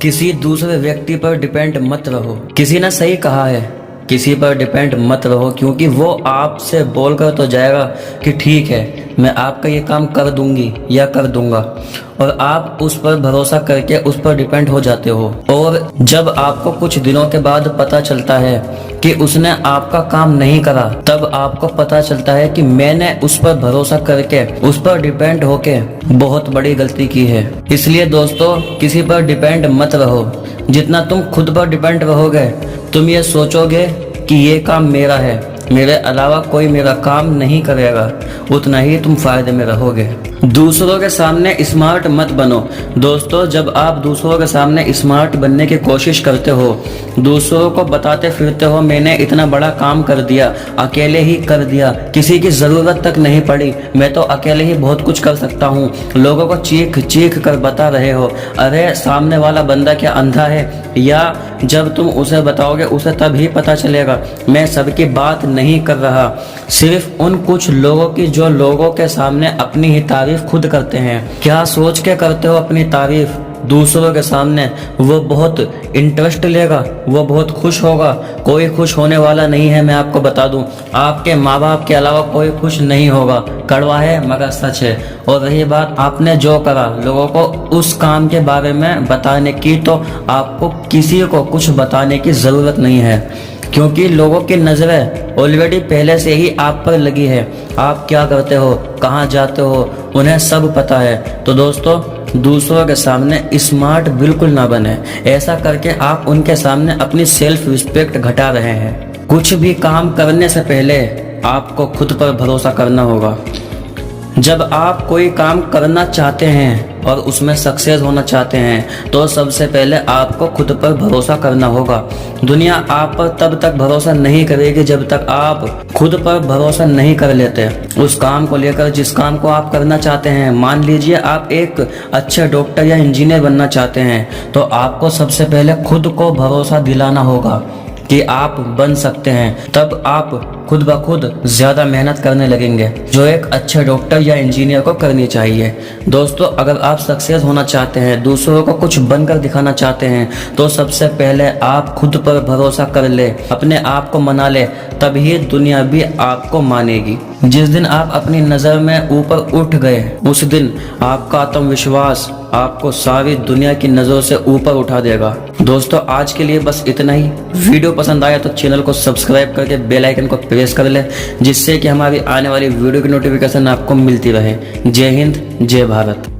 किसी दूसरे व्यक्ति पर डिपेंड मत रहो। किसी ने सही कहा है, किसी पर डिपेंड मत रहो, क्योंकि वो आपसे बोलकर तो जाएगा कि ठीक है मैं आपका ये काम कर दूंगी या कर दूंगा, और आप उस पर भरोसा करके उस पर डिपेंड हो जाते हो। और जब आपको कुछ दिनों के बाद पता चलता है कि उसने आपका काम नहीं करा, तब आपको पता चलता है कि मैंने उस पर भरोसा करके उस पर डिपेंड होके बहुत बड़ी गलती की है। इसलिए दोस्तों, किसी पर डिपेंड मत रहो। जितना तुम खुद पर डिपेंड रहोगे, तुम ये सोचोगे कि ये काम मेरा है, मेरे अलावा कोई मेरा काम नहीं करेगा, उतना ही तुम फायदे में रहोगे। दूसरों के सामने स्मार्ट मत बनो। दोस्तों, जब आप दूसरों के सामने स्मार्ट बनने की कोशिश करते हो, दूसरों को बताते फिरते हो मैंने इतना बड़ा काम कर दिया, अकेले ही कर दिया, किसी की ज़रूरत तक नहीं पड़ी, मैं तो अकेले ही बहुत कुछ कर सकता हूँ, लोगों को चीख चीख कर बता रहे हो। अरे सामने वाला बंदा क्या अंधा है? या जब तुम उसे बताओगे उसे तब ही पता चलेगा। मैं सबकी बात नहीं कर रहा, सिर्फ उन कुछ लोगों की जो लोगों के सामने अपनी ही तारीफ खुद करते हैं। क्या सोच के करते हो अपनी तारीफ दूसरों के सामने? वो बहुत इंटरेस्ट लेगा, वो बहुत खुश होगा। कोई खुश होने वाला नहीं है, मैं आपको बता दूं। आपके माँ बाप के अलावा कोई खुश नहीं होगा। कड़वा है मगर सच है। और रही बात आपने जो करा, लोगों को उस काम के बारे में बताने की, तो आपको किसी को कुछ बताने की ज़रूरत नहीं है, क्योंकि लोगों की नज़रें ऑलरेडी पहले से ही आप पर लगी है। आप क्या करते हो, कहाँ जाते हो, उन्हें सब पता है। तो दोस्तों, दूसरों के सामने स्मार्ट बिल्कुल ना बने। ऐसा करके आप उनके सामने अपनी सेल्फ रिस्पेक्ट घटा रहे हैं। कुछ भी काम करने से पहले आपको खुद पर भरोसा करना होगा। जब आप कोई काम करना चाहते हैं और उसमें सक्सेस होना चाहते हैं, तो सबसे पहले आपको खुद पर भरोसा करना होगा। दुनिया आप पर तब तक भरोसा नहीं करेगी जब तक आप खुद पर भरोसा नहीं कर लेते उस काम को लेकर जिस काम को आप करना चाहते हैं। मान लीजिए आप एक अच्छे डॉक्टर या इंजीनियर बनना चाहते हैं, तो आपको सबसे पहले खुद को भरोसा दिलाना होगा कि आप बन सकते हैं। तब आप खुद ब खुद ज़्यादा मेहनत करने लगेंगे, जो एक अच्छे डॉक्टर या इंजीनियर को करनी चाहिए। दोस्तों, अगर आप सक्सेस होना चाहते हैं, दूसरों को कुछ बनकर दिखाना चाहते हैं, तो सबसे पहले आप खुद पर भरोसा कर ले, अपने आप को मना ले, तभी दुनिया भी आपको मानेगी। जिस दिन आप अपनी नज़र में ऊपर उठ गए, उस दिन आपका आत्मविश्वास आपको सारी दुनिया की नज़रों से ऊपर उठा देगा। दोस्तों, आज के लिए बस इतना ही। वीडियो पसंद आया तो चैनल को सब्सक्राइब करके बेल आइकन को प्रेस कर ले, जिससे कि हमारी आने वाली वीडियो की नोटिफिकेशन आपको मिलती रहे। जय हिंद, जय भारत।